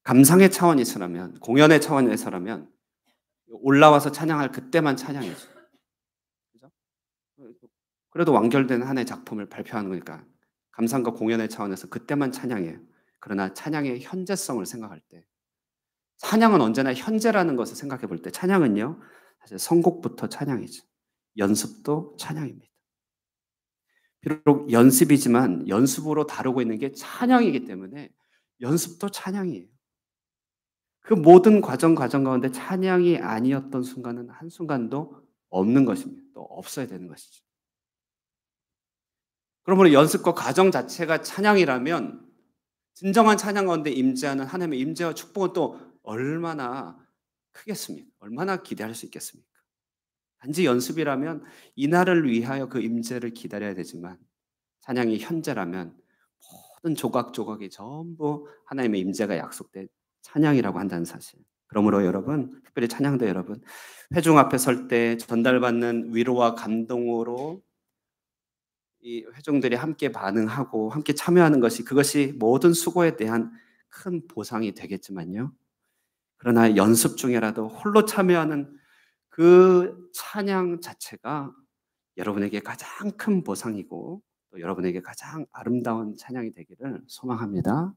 감상의 차원에서라면, 공연의 차원에서라면 올라와서 찬양할 그때만 찬양이죠. 그죠? 그래도 완결된 하나의 작품을 발표하는 거니까 감상과 공연의 차원에서 그때만 찬양이에요. 그러나 찬양의 현재성을 생각할 때 찬양은 언제나 현재라는 것을 생각해 볼 때 찬양은요. 사실 선곡부터 찬양이죠. 연습도 찬양입니다. 비록 연습이지만 연습으로 다루고 있는 게 찬양이기 때문에 연습도 찬양이에요. 그 모든 과정 가운데 찬양이 아니었던 순간은 한순간도 없는 것입니다. 또 없어야 되는 것이죠. 그러므로 연습과 과정 자체가 찬양이라면 진정한 찬양 가운데 임재하는 하나님의 임재와 축복은 또 얼마나 크겠습니까? 얼마나 기대할 수 있겠습니까? 단지 연습이라면 이날을 위하여 그 임재를 기다려야 되지만 찬양이 현재라면 모든 조각조각이 전부 하나님의 임재가 약속된 찬양이라고 한다는 사실. 그러므로 여러분, 특별히 찬양대 여러분, 회중 앞에 설 때 전달받는 위로와 감동으로 이 회중들이 함께 반응하고 함께 참여하는 것이 그것이 모든 수고에 대한 큰 보상이 되겠지만요. 그러나 연습 중에라도 홀로 참여하는 그 찬양 자체가 여러분에게 가장 큰 보상이고 또 여러분에게 가장 아름다운 찬양이 되기를 소망합니다.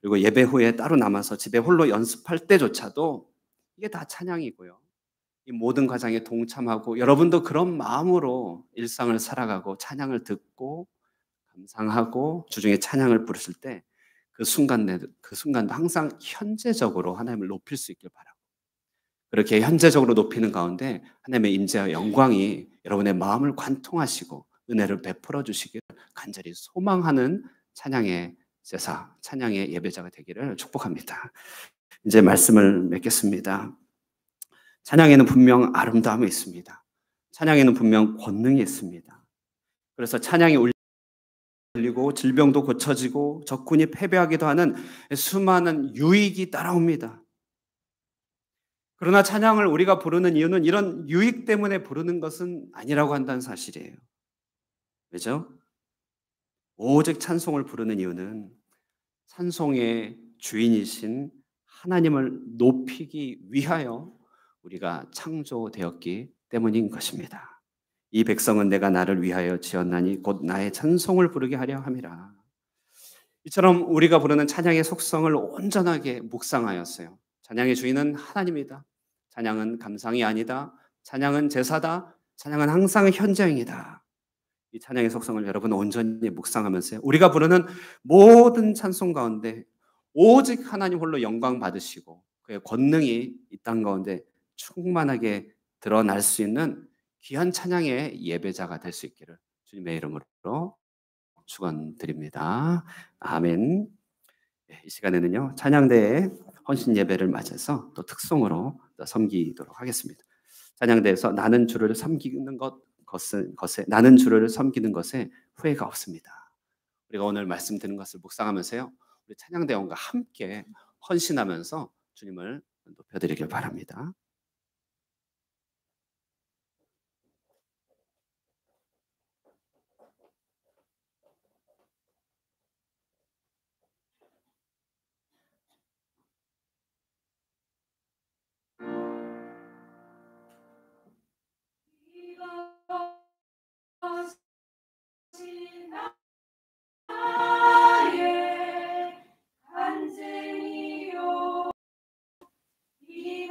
그리고 예배 후에 따로 남아서 집에 홀로 연습할 때조차도 이게 다 찬양이고요. 이 모든 과정에 동참하고 여러분도 그런 마음으로 일상을 살아가고 찬양을 듣고 감상하고 주중에 찬양을 부르실 때 그 순간도 항상 현재적으로 하나님을 높일 수 있길 바라고 그렇게 현재적으로 높이는 가운데 하나님의 임재와 영광이 여러분의 마음을 관통하시고 은혜를 베풀어 주시기를 간절히 소망하는 찬양의 제사, 찬양의 예배자가 되기를 축복합니다. 이제 말씀을 맺겠습니다. 찬양에는 분명 아름다움이 있습니다. 찬양에는 분명 권능이 있습니다. 그래서 찬양이 울리고 질병도 고쳐지고 적군이 패배하기도 하는 수많은 유익이 따라옵니다. 그러나 찬양을 우리가 부르는 이유는 이런 유익 때문에 부르는 것은 아니라고 한다는 사실이에요. 왜죠? 오직 찬송을 부르는 이유는 찬송의 주인이신 하나님을 높이기 위하여 우리가 창조되었기 때문인 것입니다. 이 백성은 내가 나를 위하여 지었나니 곧 나의 찬송을 부르게 하려 함이라. 이처럼 우리가 부르는 찬양의 속성을 온전하게 묵상하였어요. 찬양의 주인은 하나님이다. 찬양은 감상이 아니다. 찬양은 제사다. 찬양은 항상 현장이다. 이 찬양의 속성을 여러분 온전히 묵상하면서요, 우리가 부르는 모든 찬송 가운데 오직 하나님 홀로 영광 받으시고 그의 권능이 이 땅 가운데 충만하게 드러날 수 있는 귀한 찬양의 예배자가 될 수 있기를 주님의 이름으로 축원드립니다. 아멘. 이 시간에는요, 찬양대의 헌신 예배를 맞아서 또 특송으로 또 섬기도록 하겠습니다. 찬양대에서 나는 주를 섬기는 나는 주를 섬기는 것에 후회가 없습니다. 우리가 오늘 말씀 드린 것을 묵상하면서요, 우리 찬양대원과 함께 헌신하면서 주님을 높여드리길 바랍니다.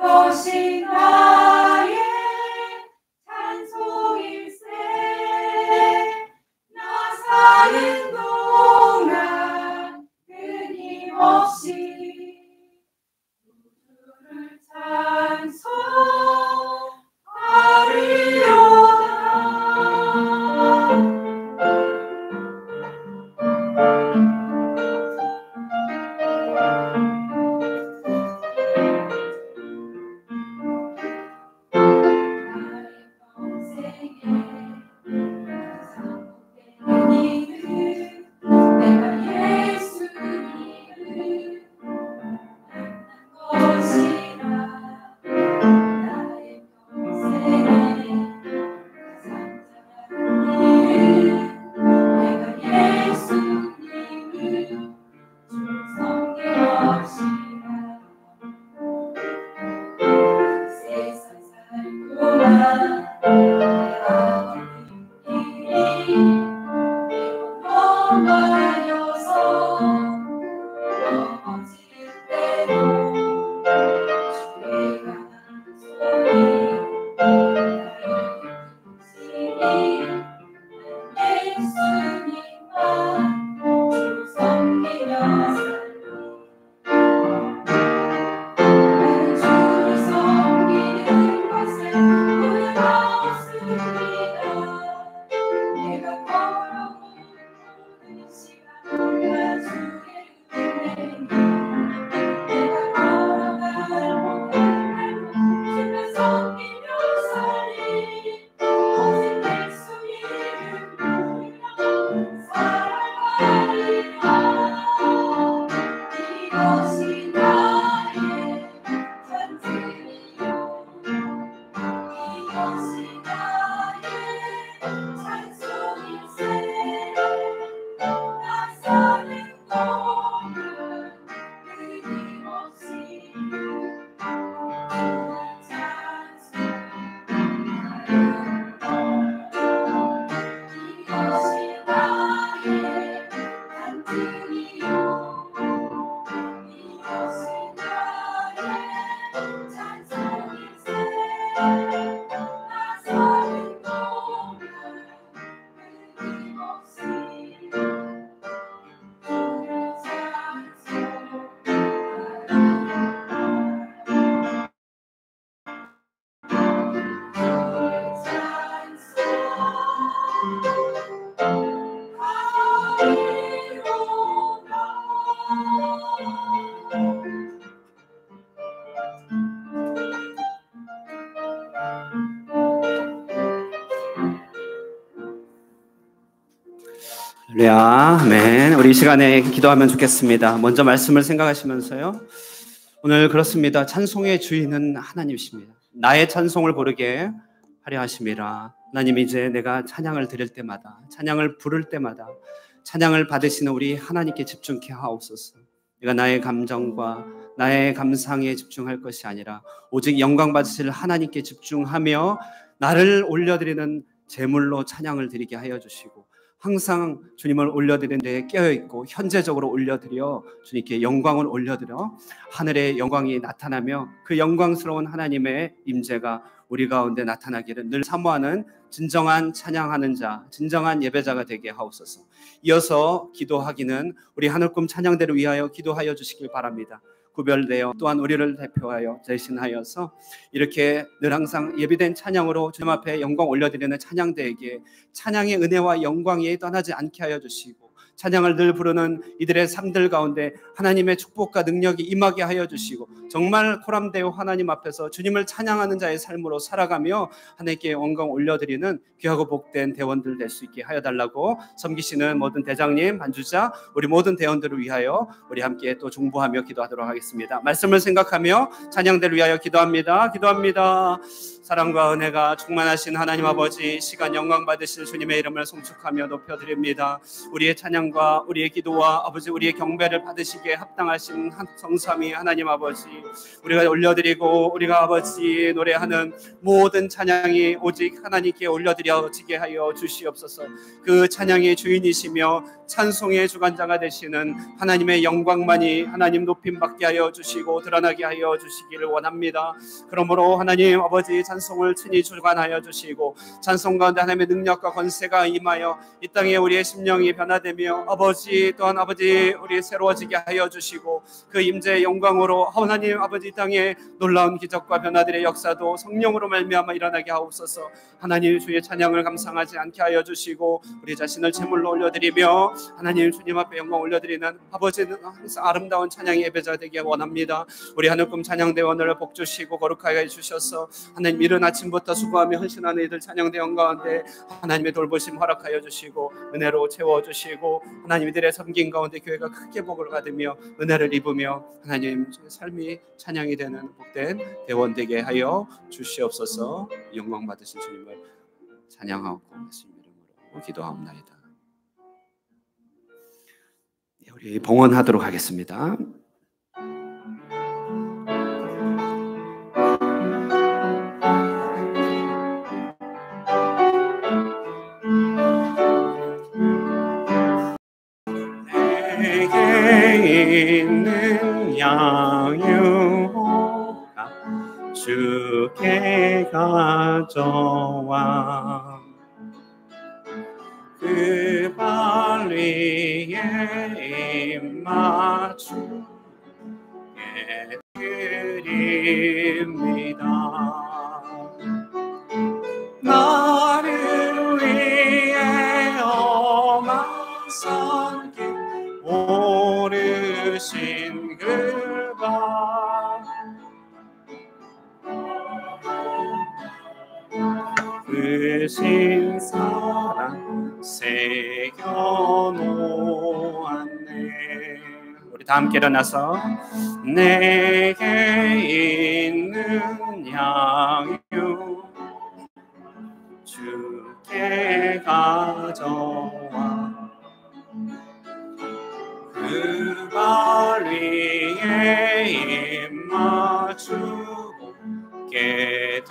이것이 나의 찬송일세. 나 사는 동안 끊임없이 주를 찬송하리로다. 할렐루야, 아멘. 우리 이 시간에 기도하면 좋겠습니다. 먼저 말씀을 생각하시면서요, 오늘 그렇습니다. 찬송의 주인은 하나님이십니다. 나의 찬송을 부르게 하려 하심이라. 하나님, 이제 내가 찬양을 드릴 때마다, 찬양을 부를 때마다 찬양을 받으시는 우리 하나님께 집중케 하옵소서. 내가 나의 감정과 나의 감상에 집중할 것이 아니라 오직 영광 받으실 하나님께 집중하며 나를 올려드리는 제물로 찬양을 드리게 하여 주시고, 항상 주님을 올려드리는 데에 깨어있고 현재적으로 올려드려 주님께 영광을 올려드려 하늘의 영광이 나타나며 그 영광스러운 하나님의 임재가 우리 가운데 나타나기를 늘 사모하는 진정한 찬양하는 자, 진정한 예배자가 되게 하옵소서. 이어서 기도하기는 우리 하늘꿈 찬양대를 위하여 기도하여 주시길 바랍니다. 구별되어 또한 우리를 대표하여 대신하여서 이렇게 늘 항상 예비된 찬양으로 주님 앞에 영광 올려드리는 찬양대에게 찬양의 은혜와 영광이 떠나지 않게 하여 주시고, 찬양을 늘 부르는 이들의 삶들 가운데 하나님의 축복과 능력이 임하게 하여 주시고, 정말 코람데오 하나님 앞에서 주님을 찬양하는 자의 삶으로 살아가며 하나님께 영광 올려드리는 귀하고 복된 대원들 될 수 있게 하여 달라고 섬기시는 모든 대장님, 반주자, 우리 모든 대원들을 위하여 우리 함께 또 중보하며 기도하도록 하겠습니다. 말씀을 생각하며 찬양대를 위하여 기도합니다. 기도합니다. 사랑과 은혜가 충만하신 하나님 아버지, 시간 영광 받으실 주님의 이름을 송축하며 높여드립니다. 우리의 찬양과 우리의 기도와 아버지 우리의 경배를 받으시기에 합당하신 성삼위 하나님 아버지, 우리가 올려드리고 우리가 아버지 노래하는 모든 찬양이 오직 하나님께 올려드려지게 하여 주시옵소서. 그 찬양의 주인이시며 찬송의 주관자가 되시는 하나님의 영광만이 하나님 높임받게 하여 주시고 드러나게 하여 주시기를 원합니다. 그러므로 하나님 아버지 찬송을 친히 주관하여 주시고, 찬송 가운데 하나님의 능력과 권세가 임하여 이 땅에 우리의 심령이 변화되며 아버지 또한 아버지 우리 새로워지게 하여 주시고, 그 임재의 영광으로 하나님 아버지 땅에 놀라운 기적과 변화들의 역사도 성령으로 말미암아 일어나게 하옵소서. 하나님 주의 찬양을 감상하지 않게 하여 주시고, 우리 자신을 제물로 올려드리며 하나님 주님 앞에 영광 올려드리는 아버지는 항상 아름다운 찬양의 예배자 되게 원합니다. 우리 하늘꿈 찬양대원을 복주시고 거룩하게 해주셔서 하나님 이른 아침부터 수고하며 헌신하는 이들 찬양대원 가운데 하나님의 돌보심 허락하여 주시고 은혜로 채워주시고, 하나님 이들의 섬긴 가운데 교회가 크게 복을 받으며 은혜를 입으며 하나님 삶이 찬양이 되는 복된 대원 되게 하여 주시옵소서. 영광 받으신 주님을 찬양하고 예수 이름으로 기도하옵나이다. 우리 봉헌하도록 하겠습니다. 내게 있는 양육가 주께 가져와 그 발 위에 입맞추게 드립니다. 나를 위해 엄한 산길 오르신 그가 그 신사랑 새겨놓았네. 우리 다 함께 일어나서 내게 있는 양육 주께 가져와 그 발 위에 입맞추고 깨드립니다.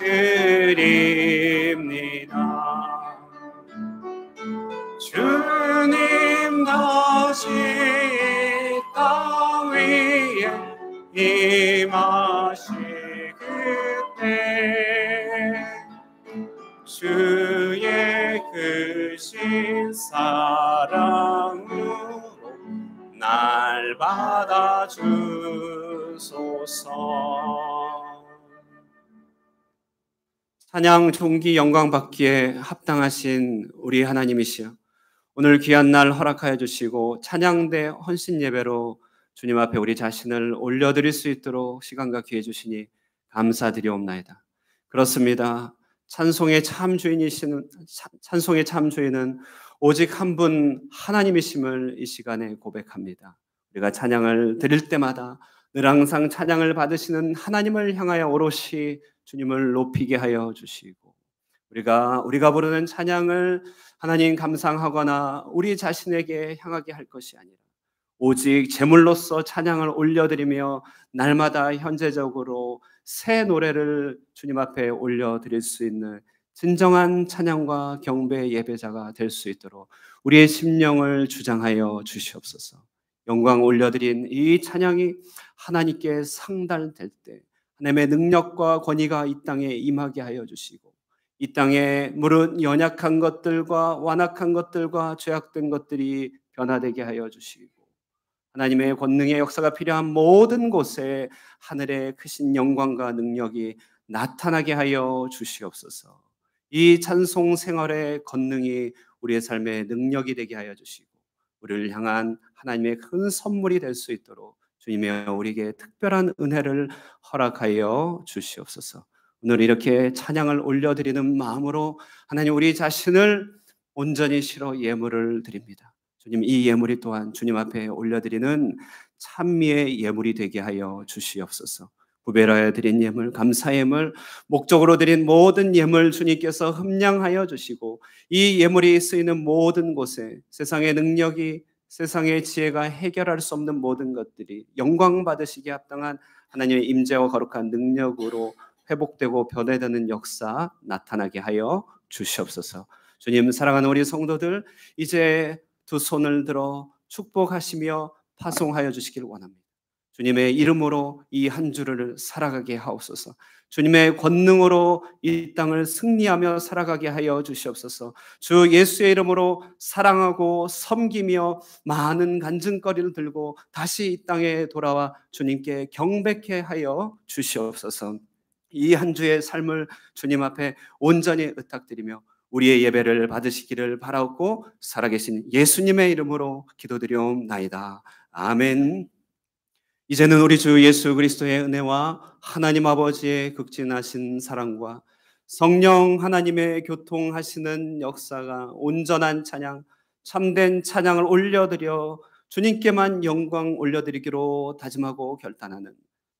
주님 다시 땅 위에 임하실 그때 주의 크신 사랑으로 날 받아주소서. 찬양, 존귀, 영광 받기에 합당하신 우리 하나님이시여, 오늘 귀한 날 허락하여 주시고 찬양대 헌신 예배로 주님 앞에 우리 자신을 올려드릴 수 있도록 시간과 기회 주시니 감사드리옵나이다. 그렇습니다. 찬송의 참 주인은 오직 한 분 하나님이심을 이 시간에 고백합니다. 우리가 찬양을 드릴 때마다 늘 항상 찬양을 받으시는 하나님을 향하여 오롯이 주님을 높이게 하여 주시고, 우리가 부르는 찬양을 하나님 감상하거나 우리 자신에게 향하게 할 것이 아니라 오직 제물로서 찬양을 올려드리며 날마다 현재적으로 새 노래를 주님 앞에 올려드릴 수 있는 진정한 찬양과 경배의 예배자가 될 수 있도록 우리의 심령을 주장하여 주시옵소서. 영광 올려드린 이 찬양이 하나님께 상달될 때 하나님의 능력과 권위가 이 땅에 임하게 하여 주시고, 이 땅에 무릇 연약한 것들과 완악한 것들과 죄악된 것들이 변화되게 하여 주시고, 하나님의 권능의 역사가 필요한 모든 곳에 하늘의 크신 영광과 능력이 나타나게 하여 주시옵소서. 이 찬송 생활의 권능이 우리의 삶의 능력이 되게 하여 주시고, 우리를 향한 하나님의 큰 선물이 될 수 있도록 주님의 우리에게 특별한 은혜를 허락하여 주시옵소서. 오늘 이렇게 찬양을 올려드리는 마음으로 하나님 우리 자신을 온전히 실어 예물을 드립니다. 주님, 이 예물이 또한 주님 앞에 올려드리는 찬미의 예물이 되게 하여 주시옵소서. 구별하여 드린 예물, 감사 예물, 목적으로 드린 모든 예물 주님께서 흠량하여 주시고, 이 예물이 쓰이는 모든 곳에 세상의 능력이, 세상의 지혜가 해결할 수 없는 모든 것들이 영광 받으시기에 합당한 하나님의 임재와 거룩한 능력으로 회복되고 변화되는 역사 나타나게 하여 주시옵소서. 주님, 사랑하는 우리 성도들, 이제 두 손을 들어 축복하시며 파송하여 주시길 원합니다. 주님의 이름으로 이 한 주를 살아가게 하옵소서. 주님의 권능으로 이 땅을 승리하며 살아가게 하여 주시옵소서. 주 예수의 이름으로 사랑하고 섬기며 많은 간증거리를 들고 다시 이 땅에 돌아와 주님께 경배케 하여 주시옵소서. 이 한 주의 삶을 주님 앞에 온전히 의탁드리며 우리의 예배를 받으시기를 바라옵고 살아계신 예수님의 이름으로 기도드리옵나이다. 아멘. 이제는 우리 주 예수 그리스도의 은혜와 하나님 아버지의 극진하신 사랑과 성령 하나님의 교통하시는 역사가 온전한 찬양, 참된 찬양을 올려드려 주님께만 영광 올려드리기로 다짐하고 결단하는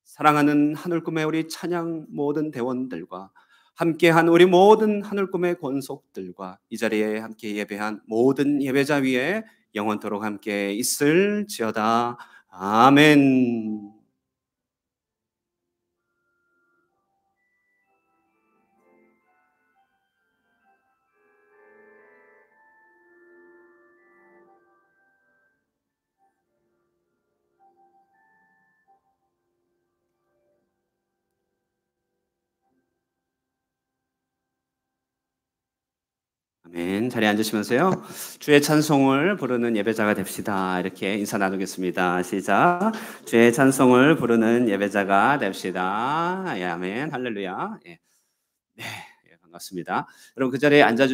사랑하는 하늘꿈의 우리 찬양 모든 대원들과 함께한 우리 모든 하늘꿈의 권속들과 이 자리에 함께 예배한 모든 예배자 위에 영원토록 함께 있을지어다. 아멘. 아멘. 자리에 앉으시면서요, 주의 찬송을 부르는 예배자가 됩시다. 이렇게 인사 나누겠습니다. 시작. 주의 찬송을 부르는 예배자가 됩시다. 예, 아멘. 할렐루야. 예. 네, 반갑습니다. 여러분 그 자리에 앉아